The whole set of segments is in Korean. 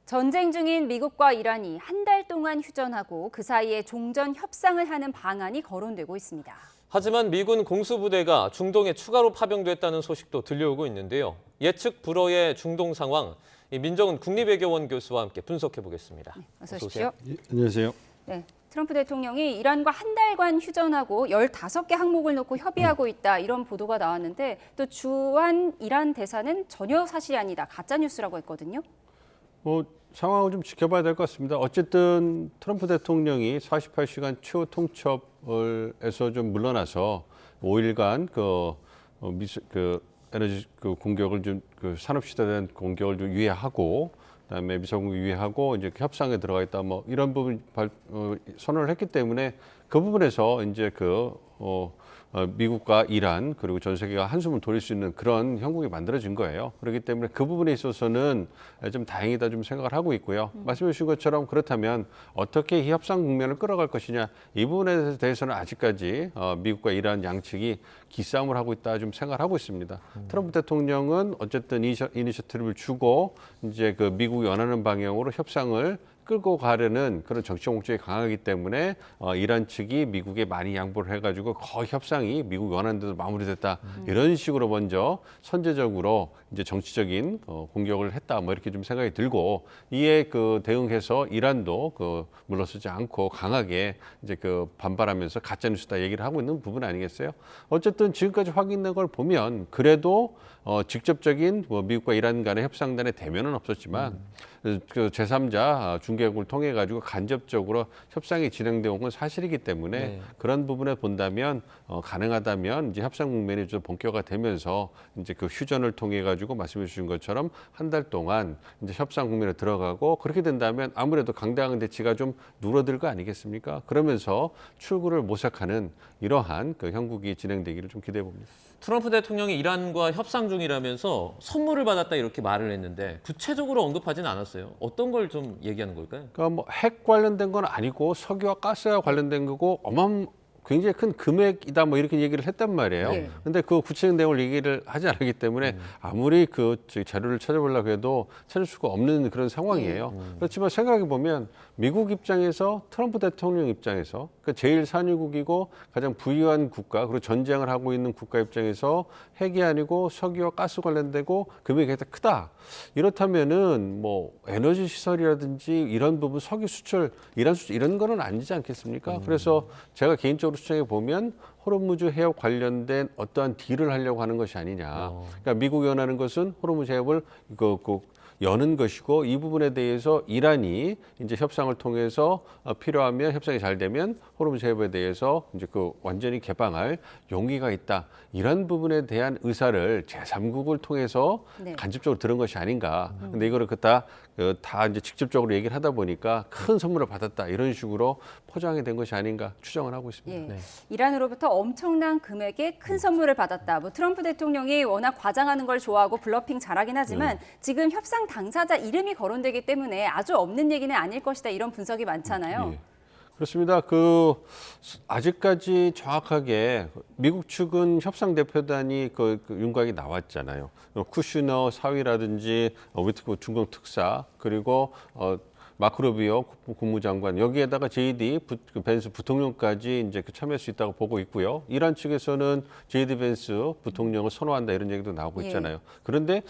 전쟁 중인 미국과 이란이 한 달 동안 휴전하고 그 사이에 종전 협상을 하는 방안이 거론되고 있습니다. 하지만 미군 공수부대가 중동에 추가로 파병됐다는 소식도 들려오고 있는데요. 예측 불허의 중동 상황, 민정은 국립외교원 교수와 함께 분석해 보겠습니다. 네, 어서 오십시오. 예, 안녕하세요. 네, 트럼프 대통령이 이란과 한 달간 휴전하고 15개 항목을 놓고 협의하고 있다 이런 보도가 나왔는데 또 주한 이란 대사는 전혀 사실이 아니다, 가짜 뉴스라고 했거든요. 상황을 좀 지켜봐야 될 것 같습니다. 어쨌든 트럼프 대통령이 48시간 최후 통첩에서 좀 물러나서 5일간 에너지 공격을 좀 산업 시대에 대한 공격을 좀 유예하고 그다음에 미사공격 유예하고 이제 협상에 들어가 있다 뭐 이런 부분 선언을 했기 때문에 그 부분에서 이제 미국과 이란 그리고 전 세계가 한숨을 돌릴 수 있는 그런 형국이 만들어진 거예요. 그렇기 때문에 그 부분에 있어서는 좀 다행이다 좀 생각을 하고 있고요. 말씀해 주신 것처럼 그렇다면 어떻게 이 협상 국면을 끌어갈 것이냐 이 부분에 대해서는 아직까지 미국과 이란 양측이 기싸움을 하고 있다 좀 생각을 하고 있습니다. 트럼프 대통령은 어쨌든 이니셔티브를 주고 이제 그 미국이 원하는 방향으로 협상을 끌고 가려는 그런 정치적 목적이 강하기 때문에 이란 측이 미국에 많이 양보를 해가지고 거의 협상이 미국이 원하는 대로 마무리됐다 이런 식으로 먼저 선제적으로 이제 정치적인 공격을 했다 뭐 이렇게 좀 생각이 들고 이에 대응해서 이란도 물러서지 않고 강하게 이제 반발하면서 가짜 뉴스다 얘기를 하고 있는 부분 아니겠어요? 어쨌든 지금까지 확인된 걸 보면 그래도 직접적인 미국과 이란 간의 협상단의 대면은 없었지만 제3자 중개국을 통해 가지고 간접적으로 협상이 진행되어 온 건 사실이기 때문에 네. 그런 부분에 본다면 가능하다면 이제 협상 국면이 좀 본격화되면서 이제 휴전을 통해 가지고 말씀해 주신 것처럼 한 달 동안 이제 협상 국면에 들어가고 그렇게 된다면 아무래도 강대강 대치가 좀 누러들 거 아니겠습니까? 그러면서 출구를 모색하는 이러한 형국이 진행되기를 좀 기대해 봅니다. 트럼프 대통령이 이란과 협상 중이라면서 선물을 받았다 이렇게 말을 했는데 구체적으로 언급하진 않았어요. 어떤 걸 좀 얘기하는 걸까요? 그러니까 핵 관련된 건 아니고 석유와 가스와 관련된 거고 굉장히 큰 금액이다 뭐 이렇게 얘기를 했단 말이에요. 네. 근데 그 구체적인 내용을 얘기를 하지 않기 때문에 아무리 자료를 찾아보려고 해도 찾을 수가 없는 그런 상황이에요. 그렇지만 생각해 보면 미국 입장에서 트럼프 대통령 입장에서 제일 산유국이고 가장 부유한 국가 그리고 전쟁을 하고 있는 국가 입장에서 핵이 아니고 석유와 가스 관련되고 금액이 굉장히 크다. 이렇다면은 뭐 에너지 시설이라든지 이런 부분 석유 수출, 이란 수출 이런 거는 아니지 않겠습니까? 그래서 제가 개인적으로 추정해 보면 호르무즈 해협 관련된 어떠한 딜을 하려고 하는 것이 아니냐. 그러니까 미국이 원하는 것은 호르무즈 해협을 여는 것이고 이 부분에 대해서 이란이 이제 협상을 통해서 필요하면 협상이 잘 되면 호르무즈 해협에 대해서 이제 완전히 개방할 용기가 있다. 이런 부분에 대한 의사를 제3국을 통해서 네. 간접적으로 들은 것이 아닌가. 근데 이거를 다 이제 직접적으로 얘기를 하다 보니까 큰 선물을 받았다. 이런 식으로 포장이 된 것이 아닌가 추정을 하고 있습니다. 예, 네. 이란으로부터 엄청난 금액의 큰 선물을 받았다. 뭐 트럼프 대통령이 워낙 과장하는 걸 좋아하고 블러핑 잘하긴 하지만 지금 협상 당사자 이름이 거론되기 때문에 아주 없는 얘기는 아닐 것이다. 이런 분석이 많잖아요. 예. 그렇습니다. 아직까지 정확하게 미국 측은 협상 대표단이 윤곽이 나왔잖아요. 쿠슈너 사위라든지 위트코 중동 특사 그리고 마크 루비오 국무장관 여기에다가 JD 벤스 부통령까지 이제 참여할 수 있다고 보고 있고요. 이란 측에서는 JD 벤스 부통령을 선호한다 이런 얘기도 나오고 있잖아요. 그런데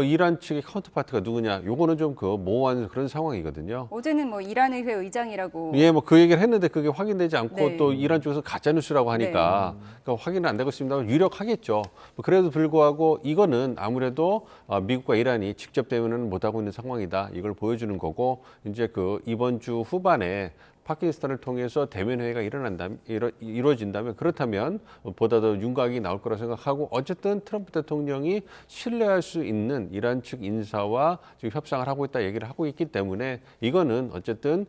이란 측의 카운터파트가 누구냐? 요거는 좀 모호한 그런 상황이거든요. 어제는 뭐 이란 의회 의장이라고. 예, 뭐 그 얘기를 했는데 그게 확인되지 않고 네. 또 이란 쪽에서 가짜 뉴스라고 하니까 그러니까 확인은 안 되고 있습니다만 유력하겠죠. 그래도 불구하고 이거는 아무래도 미국과 이란이 직접 대면은 못 하고 있는 상황이다. 이걸 보여주는 거고 이제 이번 주 후반에 파키스탄을 통해서 대면 회의가 이루어진다면 그렇다면 보다 더 윤곽이 나올 거라 생각하고 어쨌든 트럼프 대통령이 신뢰할 수 있는 이란 측 인사와 지금 협상을 하고 있다 얘기를 하고 있기 때문에 이거는 어쨌든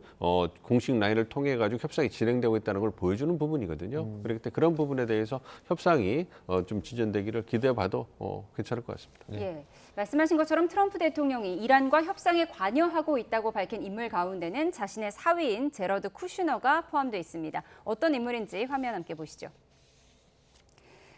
공식 라인을 통해 가지고 협상이 진행되고 있다는 걸 보여주는 부분이거든요. 그렇기 때문에 그런 부분에 대해서 협상이 좀 진전되기를 기대해봐도 괜찮을 것 같습니다. 예, 말씀하신 것처럼 트럼프 대통령이 이란과 협상에 관여하고 있다고 밝힌 인물 가운데는 자신의 사위인 제러드 쿠슈너가 포함되어 있습니다. 어떤 인물인지 화면 함께 보시죠.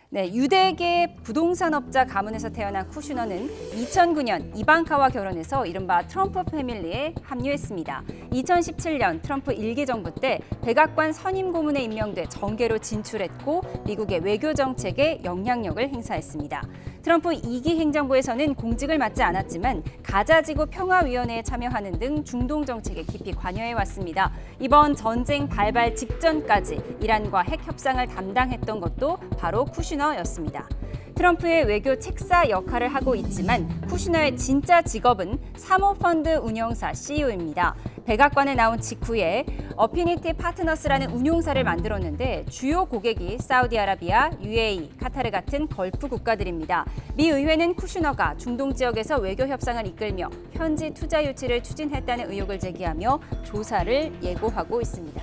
네, 유대계 부동산업자 가문에서 태어난 쿠슈너는 2009년 이방카와 결혼해서 이른바 트럼프 패밀리에 합류했습니다. 2017년 트럼프 1기 정부 때 백악관 선임 고문에 임명돼 정계로 진출했고 미국의 외교 정책에 영향력을 행사했습니다. 트럼프 2기 행정부에서는 공직을 맡지 않았지만 가자지구 평화위원회에 참여하는 등 중동 정책에 깊이 관여해왔습니다. 이번 전쟁 발발 직전까지 이란과 핵 협상을 담당했던 것도 바로 쿠슈너였습니다. 트럼프의 외교 책사 역할을 하고 있지만 쿠슈너의 진짜 직업은 사모펀드 운영사 CEO입니다. 백악관에 나온 직후에 어피니티 파트너스라는 운용사를 만들었는데 주요 고객이 사우디아라비아, UAE, 카타르 같은 걸프 국가들입니다. 미 의회는 쿠슈너가 중동 지역에서 외교 협상을 이끌며 현지 투자 유치를 추진했다는 의혹을 제기하며 조사를 예고하고 있습니다.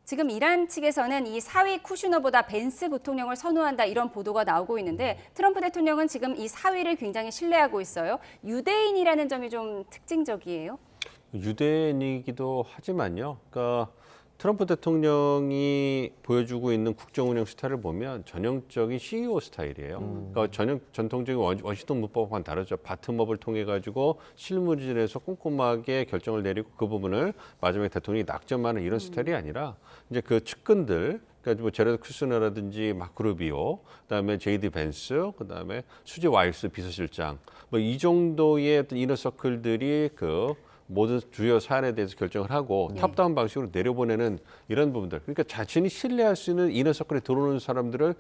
지금 이란 측에서는 이 사위 쿠슈너보다 벤스 부통령을 선호한다 이런 보도가 나오고 있는데 트럼프 대통령은 지금 이 사위를 굉장히 신뢰하고 있어요. 유대인이라는 점이 좀 특징적이에요. 유대인이기도 하지만요. 그러니까 트럼프 대통령이 보여주고 있는 국정 운영 스타일을 보면 전형적인 CEO 스타일이에요. 그러니까 전통적인 워싱턴 문법과는 다르죠. 바텀업을 통해 가지고 실무진에서 꼼꼼하게 결정을 내리고 그 부분을 마지막에 대통령이 낙점하는 이런 스타일이 아니라 이제 그 측근들 그러니까 뭐 제레드 쿠슈너라든지 마크 루비오, 그다음에 제이디 벤스, 그다음에 수지 와일스 비서실장 뭐 이 정도의 어떤 이너서클들이 그 모든 주요 사안에 대해서 결정을 하고 탑다운 방식으로 내려보내는 이런 부분들. 그러니까 자신이 신뢰할 수 있는 이너서클에 들어오는 사람들을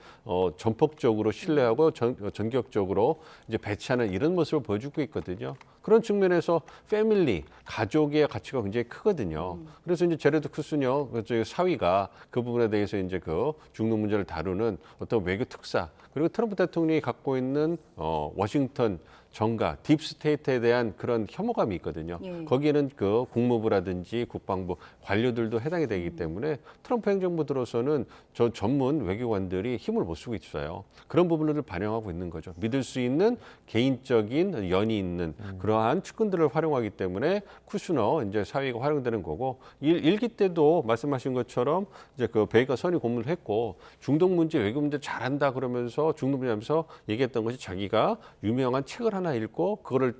전폭적으로 신뢰하고 전격적으로 이제 배치하는 이런 모습을 보여주고 있거든요. 그런 측면에서 패밀리, 가족의 가치가 굉장히 크거든요. 그래서 이제 제레드 쿠슈너 사위가 그 부분에 대해서 이제 그 중동 문제를 다루는 어떤 외교 특사 그리고 트럼프 대통령이 갖고 있는 워싱턴 정가, 딥스테이트에 대한 그런 혐오감이 있거든요. 거기에는 그 국무부라든지 국방부 관료들도 해당이 되기 때문에 트럼프 행정부 들어서는 저 전문 외교관들이 힘을 못 쓰고 있어요. 그런 부분을 반영하고 있는 거죠. 믿을 수 있는 개인적인 연이 있는 그러한 측근들을 활용하기 때문에 쿠슈너 이제 사위가 활용되는 거고 일기 때도 말씀하신 것처럼 이제 그 베이커 선임 고문을 했고 중동 문제 외교 문제 잘한다 그러면서 중동 문제하면서 얘기했던 것이 자기가 유명한 책을 하나 읽고 그거를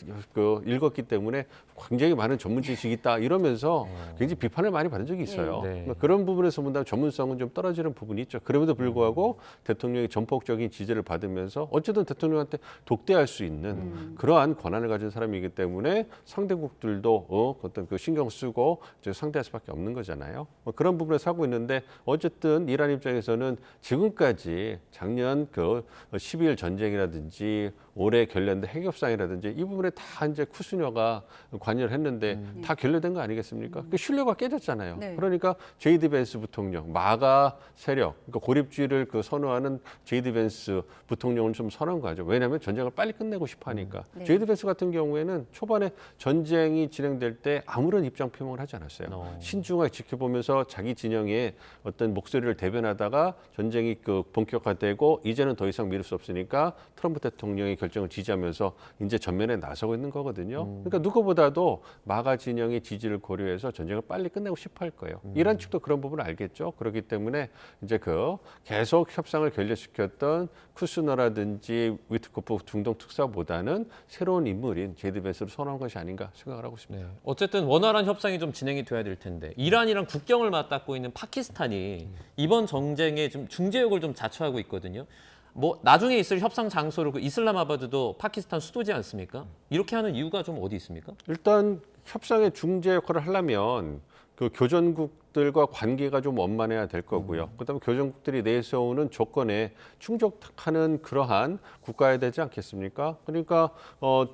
읽었기 때문에 굉장히 많은 전문 지식이 있다 이러면서 굉장히 비판을 많이 받은 적이 있어요. 네. 그런 부분에서 본다면 전문성은 좀 떨어지는 부분이 있죠. 그럼에도 불구하고 대통령이 전폭적인 지지를 받으면서 어쨌든 대통령한테 독대할 수 있는 그러한 권한을 가진 사람이기 때문에 상대국들도 어떤 그 신경 쓰고 이제 상대할 수밖에 없는 거잖아요. 그런 부분에서 하고 있는데 어쨌든 이란 입장에서는 지금까지 작년 그 12일 전쟁이라든지 올해 결렬된 핵협상이라든지 이 부분에 다 이제 쿠슈너가 관여를 했는데 다 결렬된 거 아니겠습니까? 그 신뢰가 깨졌잖아요. 네. 그러니까 제이디 벤스 부통령, 마가 세력, 그러니까 고립주의를 그 선호하는 제이디 벤스 부통령을 좀 선호한 거죠. 왜냐하면 전쟁을 빨리 끝내고 싶어하니까. 제이디 벤스 같은 경우에는 초반에 전쟁이 진행될 때 아무런 입장 표명을 하지 않았어요. 신중하게 지켜보면서 자기 진영의 어떤 목소리를 대변하다가 전쟁이 그 본격화되고 이제는 더 이상 미룰 수 없으니까 트럼프 대통령의 결정을 지지하면서 이제 전면에 나서고 있는 거거든요. 그러니까 누구보다도 마가 진영의 지지를 고려해서 전쟁을 빨리 끝내고 싶어 할 거예요. 이란 측도 그런 부분을 알겠죠. 그렇기 때문에 이제 그 계속 협상을 결렬시켰던 쿠슈너라든지 위트코프 중동 특사보다는 새로운 인물인 제이디 벤스를 선호한 것이 아닌가 생각을 하고 있습니다. 네. 어쨌든 원활한 협상이 좀 진행이 돼야 될 텐데 이란이랑 국경을 맞닿고 있는 파키스탄이 이번 전쟁에 좀 중재역을 좀 자처하고 있거든요. 뭐 나중에 있을 협상 장소로 그 이슬람아바드도 파키스탄 수도지 않습니까? 이렇게 하는 이유가 좀 어디 있습니까? 일단 협상의 중재 역할을 하려면 그 교전국들과 관계가 좀 원만해야 될 거고요. 그다음에 교전국들이 내세우는 조건에 충족하는 그러한 국가여야 되지 않겠습니까? 그러니까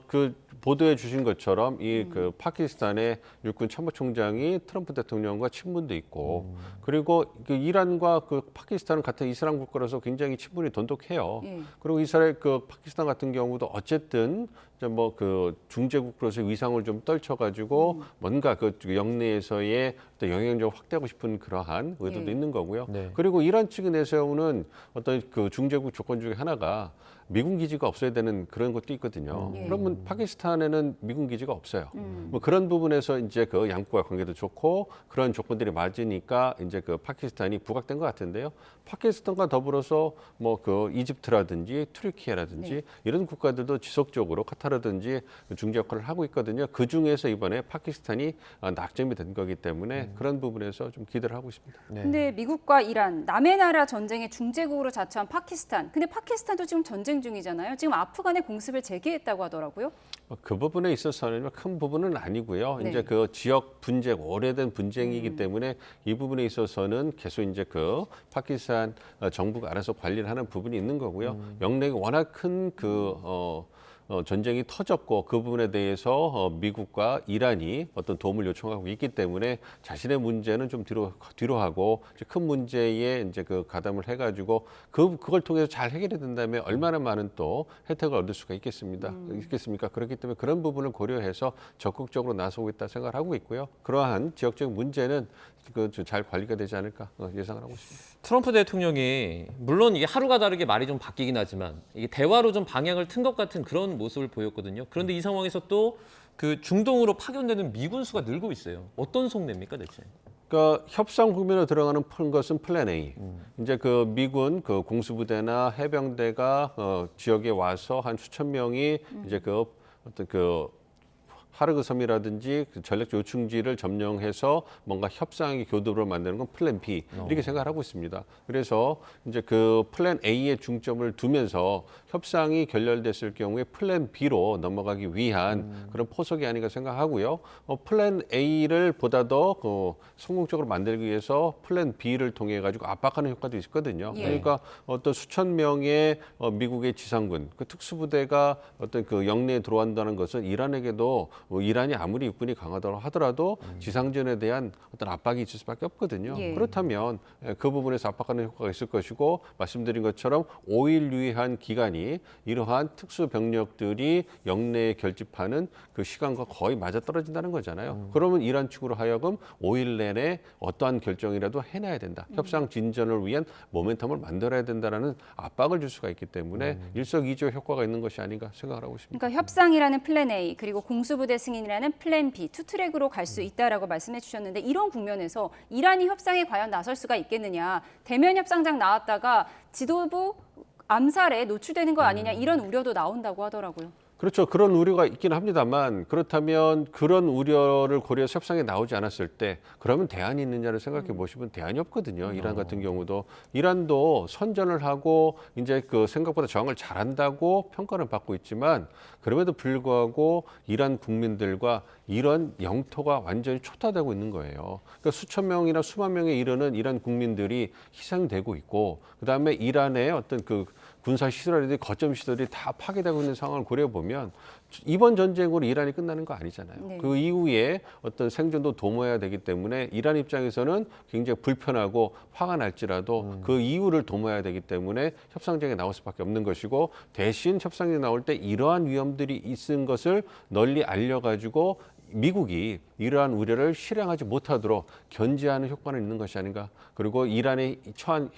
그 보도해 주신 것처럼 이 그 파키스탄의 육군 참모총장이 트럼프 대통령과 친분도 있고 그리고 그 이란과 그 파키스탄은 같은 이슬람 국가라서 굉장히 친분이 돈독해요. 그리고 이스라엘 그 파키스탄 같은 경우도 어쨌든 뭐 그 중재국으로서 위상을 좀 떨쳐가지고 뭔가 그 영내에서의 어떤 영향력을 확대하고 싶은 그러한 의도도 있는 거고요. 네. 그리고 이란 측이 내세우는 어떤 그 중재국 조건 중에 하나가 미군 기지가 없어야 되는 그런 것도 있거든요. 예. 그러면 파키스탄에는 미군 기지가 없어요. 뭐 그런 부분에서 이제 그 양국과 관계도 좋고 그런 조건들이 맞으니까 이제 그 파키스탄이 부각된 것 같은데요. 파키스탄과 더불어서 뭐 그 이집트라든지 투르키예라든지 네. 이런 국가들도 지속적으로 카타르든지 중재 역할을 하고 있거든요. 그 중에서 이번에 파키스탄이 낙점이 된 거기 때문에 그런 부분에서 좀 기대를 하고 있습니다. 네. 근데 미국과 이란, 남의 나라 전쟁의 중재국으로 자처한 파키스탄. 근데 파키스탄도 지금 전쟁 중이잖아요. 지금 아프간에 공습을 재개했다고 하더라고요. 그 부분에 있어서는 큰 부분은 아니고요. 네. 이제 그 지역 분쟁, 오래된 분쟁이기 때문에 이 부분에 있어서는 계속 이제 그 파키스탄 정부가 알아서 관리를 하는 부분이 있는 거고요. 영내에 워낙 큰 전쟁이 터졌고 그 부분에 대해서 미국과 이란이 어떤 도움을 요청하고 있기 때문에 자신의 문제는 좀 뒤로 하고 이제 큰 문제에 이제 그 가담을 해가지고 그걸 통해서 잘 해결이 된다면 얼마나 많은 또 혜택을 얻을 수가 있겠습니까? 그렇기 때문에 그런 부분을 고려해서 적극적으로 나서고 있다 생각을 하고 있고요. 그러한 지역적 문제는 잘 관리가 되지 않을까 예상을 하고 있습니다. 트럼프 대통령이 물론 이게 하루가 다르게 말이 좀 바뀌긴 하지만 이게 대화로 좀 방향을 튼 것 같은 그런 모습을 보였거든요. 그런데 이 상황에서 또 그 중동으로 파견되는 미군 수가 늘고 있어요. 어떤 속내입니까 대체? 그러니까 협상 국면으로 들어가는 것은 플랜 A. 이제 그 미군 그 공수부대나 해병대가 지역에 와서 한 수천 명이 이제 그 어떤 그 하르그 섬이라든지 그 전략 요충지를 점령해서 뭔가 협상의 교두를 만드는 건 플랜 B 이렇게 생각을 하고 있습니다. 그래서 이제 그 플랜 A에 중점을 두면서 협상이 결렬됐을 경우에 플랜 B로 넘어가기 위한 그런 포석이 아닌가 생각하고요. 플랜 A를 보다 더 성공적으로 만들기 위해서 플랜 B를 통해 가지고 압박하는 효과도 있거든요. 예. 그러니까 어떤 수천 명의 미국의 지상군, 그 특수부대가 어떤 그 영내에 들어간다는 것은 이란에게도 이란이 아무리 육군이 강하다고 하더라도 지상전에 대한 어떤 압박이 있을 수밖에 없거든요. 예. 그렇다면 그 부분에서 압박하는 효과가 있을 것이고 말씀드린 것처럼 5일 유의한 기간이 이러한 특수 병력들이 영내에 결집하는 그 시간과 거의 맞아떨어진다는 거잖아요. 그러면 이란 측으로 하여금 5일 내내 어떠한 결정이라도 해내야 된다. 협상 진전을 위한 모멘텀을 만들어야 된다라는 압박을 줄 수가 있기 때문에 일석이조 효과가 있는 것이 아닌가 생각을 하고 있습니다. 그러니까 협상이라는 플랜 A 그리고 공수부대 승인이라는 플랜 B 투트랙으로 갈 수 있다라고 말씀해 주셨는데 이런 국면에서 이란이 협상에 과연 나설 수가 있겠느냐. 대면 협상장 나왔다가 지도부 암살에 노출되는 거 아니냐 이런 우려도 나온다고 하더라고요. 그렇죠. 그런 우려가 있긴 합니다만 그렇다면 그런 우려를 고려해서 협상에 나오지 않았을 때 그러면 대안이 있느냐를 생각해 보시면 대안이 없거든요. 이란 같은 경우도 이란도 선전을 하고 이제 그 생각보다 저항을 잘한다고 평가를 받고 있지만 그럼에도 불구하고 이란 국민들과 이런 영토가 완전히 초토화되고 있는 거예요. 그러니까 수천 명이나 수만 명에 이르는 이란 국민들이 희생되고 있고 그다음에 이란의 어떤 그 군사 시설이든 거점 시설이 다 파괴되고 있는 상황을 고려 보면 이번 전쟁으로 이란이 끝나는 거 아니잖아요. 네. 그 이후에 어떤 생존도 도모해야 되기 때문에 이란 입장에서는 굉장히 불편하고 화가 날지라도 그 이유를 도모해야 되기 때문에 협상장에 나올 수밖에 없는 것이고 대신 협상에 나올 때 이러한 위험들이 있는 것을 널리 알려가지고 미국이 이러한 우려를 실행하지 못하도록 견제하는 효과는 있는 것이 아닌가. 그리고 이란의 처한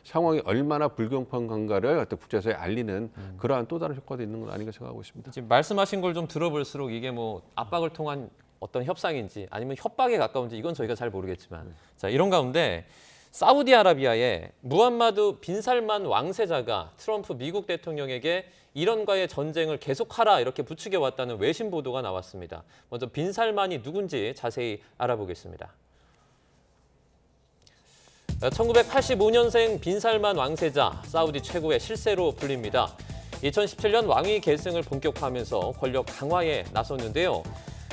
상황이 얼마나 불공평한가를 어떤 국제사회에 알리는 그러한 또 다른 효과도 있는 건 아닌가 생각하고 있습니다. 지금 말씀하신 걸 좀 들어볼수록 이게 뭐 압박을 통한 어떤 협상인지 아니면 협박에 가까운지 이건 저희가 잘 모르겠지만 자 이런 가운데 사우디아라비아의 무함마드 빈 살만 왕세자가 트럼프 미국 대통령에게 이란과의 전쟁을 계속하라 이렇게 부추겨 왔다는 외신 보도가 나왔습니다. 먼저 빈 살만이 누군지 자세히 알아보겠습니다. 1985년생 빈 살만 왕세자, 사우디 최고의 실세로 불립니다. 2017년 왕위 계승을 본격화하면서 권력 강화에 나섰는데요.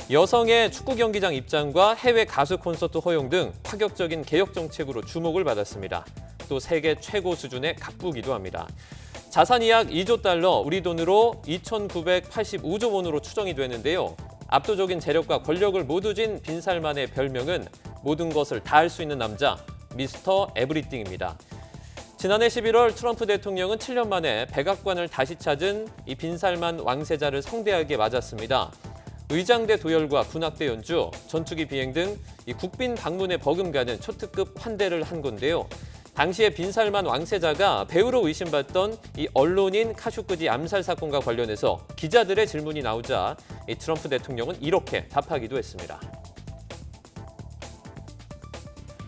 여성의 축구 경기장 입장과 해외 가수 콘서트 허용 등 파격적인 개혁 정책으로 주목을 받았습니다. 또 세계 최고 수준의 갑부기도 합니다. 자산이 약 2조 달러, 우리 돈으로 2,985조 원으로 추정이 되는데요. 압도적인 재력과 권력을 모두 쥔 빈 살만의 별명은 모든 것을 다 할 수 있는 남자, 미스터 에브리띵입니다. 지난해 11월 트럼프 대통령은 7년 만에 백악관을 다시 찾은 이 빈 살만 왕세자를 성대하게 맞았습니다. 의장대 도열과 군악대 연주, 전투기 비행 등 이 국빈 방문에 버금가는 초특급 환대를 한 건데요. 당시에 빈살만 왕세자가 배우로 의심받던 이 언론인 카슈크지 암살 사건과 관련해서 기자들의 질문이 나오자 이 트럼프 대통령은 이렇게 답하기도 했습니다.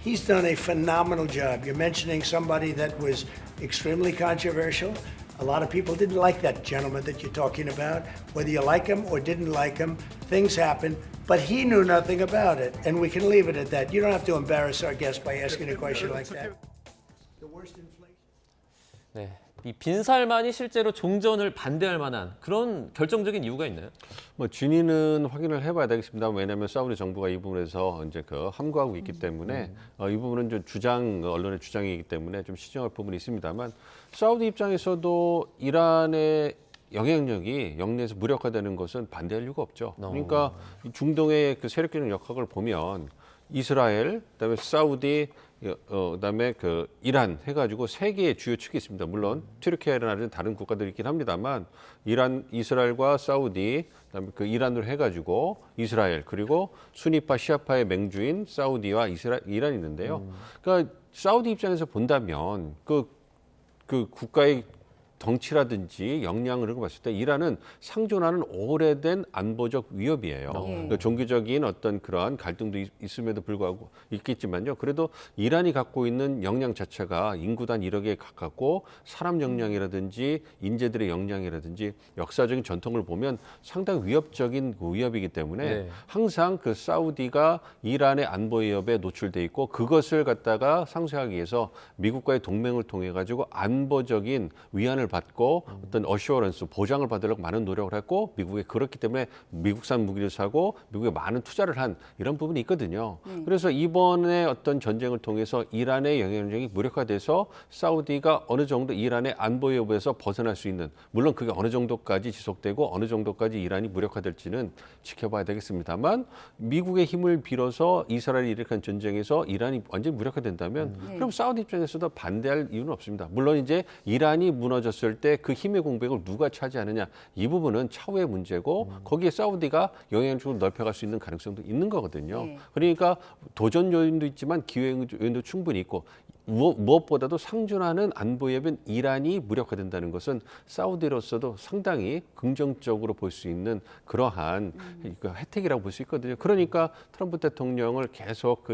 He's done a phenomenal job. You're mentioning somebody that was extremely controversial. A lot of people didn't like that gentleman that you're talking about. Whether you like him or didn't like him, things happen. But he knew nothing about it, and we can leave it at that. You don't have to embarrass our guest by asking a question like that. The worst inflation. 네, 이 빈살만이 실제로 종전을 반대할 만한 그런 결정적인 이유가 있나요? 뭐 진위는 확인을 해봐야 되겠습니다. 왜냐하면 사우디 정부가 이 부분에서 이제 함구하고 있기 때문에 이 부분은 좀 언론의 주장이기 때문에 좀 시정할 부분이 있습니다만 사우디 입장에서도 이란의 영향력이 영내에서 무력화되는 것은 반대할 이유가 없죠. 그러니까 이 중동의 그 세력적인 역학을 보면 이스라엘, 그다음에 사우디, 그다음에 이란 해가지고 세 개의 주요 축이 있습니다. 물론 튀르키예라는 다른 국가들이 있긴 합니다만 이스라엘과 사우디, 그다음에 이란으로 해가지고 이스라엘 그리고 수니파 시아파의 맹주인 사우디와 이란이 있는데요. 그러니까 사우디 입장에서 본다면 그 국가의 덩치라든지 역량을 이런 거 봤을 때 이란은 상존하는 오래된 안보적 위협이에요. 그러니까 종교적인 어떤 그러한 갈등도 있음에도 불구하고 있겠지만요. 그래도 이란이 갖고 있는 역량 자체가 인구당 1억에 가깝고 사람 역량이라든지 인재들의 역량이라든지 역사적인 전통을 보면 상당히 위협적인 위협이기 때문에 항상 사우디가 이란의 안보 위협에 노출돼 있고 그것을 갖다가 상쇄하기 위해서 미국과의 동맹을 통해 가지고 안보적인 위안을 받고 어떤 어슈어런스 보장을 받으려고 많은 노력을 했고 미국에 그렇기 때문에 미국산 무기를 사고 미국에 많은 투자를 한 이런 부분이 있거든요. 그래서 이번에 어떤 전쟁을 통해서 이란의 영향력이 무력화돼서 사우디가 어느 정도 이란의 안보 위협에서 벗어날 수 있는 물론 그게 어느 정도까지 지속되고 어느 정도까지 이란이 무력화될지는 지켜봐야 되겠습니다만 미국의 힘을 빌어서 이스라엘이 일으킨 전쟁에서 이란이 완전히 무력화된다면 그럼 사우디 입장에서도 반대할 이유는 없습니다. 물론 이제 이란이 무너졌을 때 그 힘의 공백을 누가 차지하느냐 이 부분은 차후의 문제고 거기에 사우디가 영향력을 넓혀갈 수 있는 가능성도 있는 거거든요. 그러니까 도전 요인도 있지만 기회 요인도 충분히 있고 무엇보다도 상존하는 안보 위협인 이란이 무력화된다는 것은 사우디로서도 상당히 긍정적으로 볼 수 있는 그러한 혜택이라고 볼 수 있거든요. 그러니까 트럼프 대통령을 계속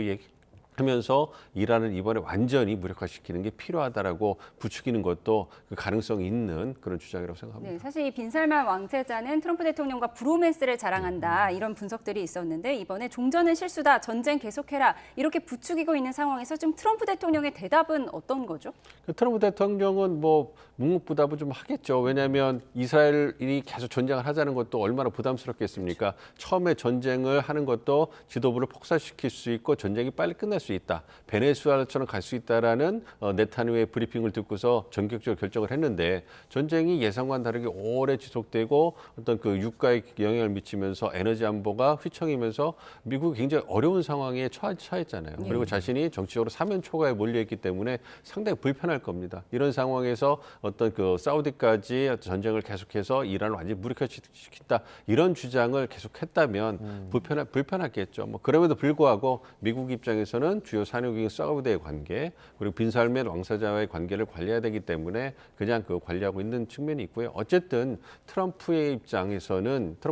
하면서 이란을 이번에 완전히 무력화시키는 게 필요하다라고 부추기는 것도 그 가능성이 있는 그런 주장이라고 생각합니다. 네, 사실 이 빈살만 왕세자는 트럼프 대통령과 브로맨스를 자랑한다 이런 분석들이 있었는데 이번에 종전은 실수다, 전쟁 계속해라 이렇게 부추기고 있는 상황에서 좀 트럼프 대통령의 대답은 어떤 거죠? 트럼프 대통령은 뭐 묵묵부답을 좀 하겠죠. 왜냐하면 이스라엘이 계속 전쟁을 하자는 것도 얼마나 부담스럽겠습니까? 처음에 전쟁을 하는 것도 지도부를 폭살시킬 수 있고 전쟁이 빨리 끝날 수 있다. 베네수엘라처럼 갈 수 있다라는 네타냐후의 브리핑을 듣고서 전격적으로 결정을 했는데 전쟁이 예상과는 다르게 오래 지속되고 어떤 유가에 영향을 미치면서 에너지 안보가 휘청이면서 미국이 굉장히 어려운 상황에 처했잖아요. 그리고 자신이 정치적으로 사면초가에 몰려있기 때문에 상당히 불편할 겁니다. 이런 상황에서 어떤 사우디까지 전쟁을 계속해서 이란을 완전히 무력화시킨다 이런 주장을 계속했다면 불편하겠죠. 뭐 그럼에도 불구하고 미국 입장에서는 주요 산유국인 사우디의 관계 그리고 빈살만 왕세자와의 관계를 관리해야 되기 때문에 그냥 관리하고 있는 측면이 있고요. 어쨌든 트럼프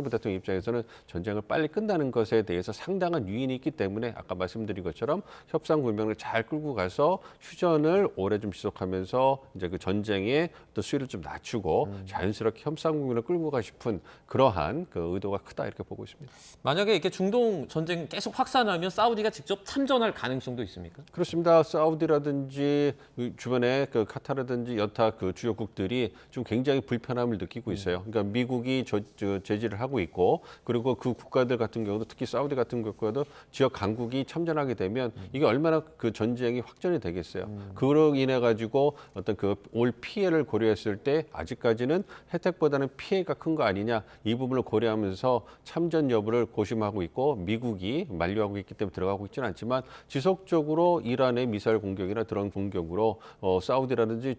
대통령 입장에서는 전쟁을 빨리 끝나는 것에 대해서 상당한 유인이 있기 때문에 아까 말씀드린 것처럼 협상 국면을 잘 끌고 가서 휴전을 오래 좀 지속하면서 이제 전쟁의 또 수위를 좀 낮추고 자연스럽게 협상 국면을 끌고 가 싶은 그러한 의도가 크다 이렇게 보고 있습니다. 만약에 이렇게 중동 전쟁 계속 확산하면 사우디가 직접 참전할 가능성도 있습니까? 그렇습니다. 사우디라든지 주변에 카타르든지 여타 주요국들이 좀 굉장히 불편함을 느끼고 있어요. 그러니까 미국이 제지를 하고 있고 그리고 그 국가들 같은 경우도 특히 사우디 같은 국가도 지역 강국이 참전하게 되면 이게 얼마나 전쟁이 확전이 되겠어요. 그로 인해 가지고 어떤 올 피해를 고려했을 때 아직까지는 혜택보다는 피해가 큰 거 아니냐 이 부분을 고려하면서 참전 여부를 고심하고 있고 미국이 만류하고 있기 때문에 들어가고 있지는 않지만 지속적으로 이란의 미사일 공격이나 드론 공격으로 사우디라든지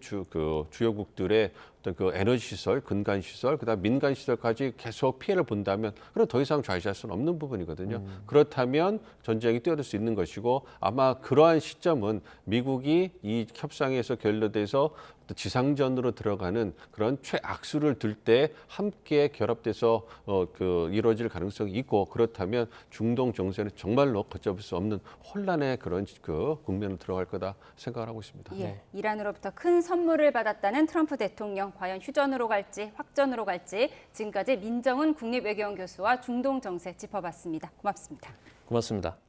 주요국들의 어떤 그 에너지 시설, 근간 시설, 그다음 민간 시설까지 계속 피해를 본다면 그럼 더 이상 좌지할 수는 없는 부분이거든요. 그렇다면 전쟁이 뛰어들 수 있는 것이고 아마 그러한 시점은 미국이 이 협상에서 결렬돼서 지상전으로 들어가는 그런 최악수를 들 때 함께 결합돼서 이루어질 가능성이 있고 그렇다면 중동 정세는 정말로 걷잡을 수 없는 혼란의 그런 그 국면으로 들어갈 거다 생각을 하고 있습니다. 예, 이란으로부터 큰 선물을 받았다는 트럼프 대통령 과연 휴전으로 갈지 확전으로 갈지 지금까지 민정은 국립외교원 교수와 중동 정세 짚어봤습니다. 고맙습니다. 고맙습니다.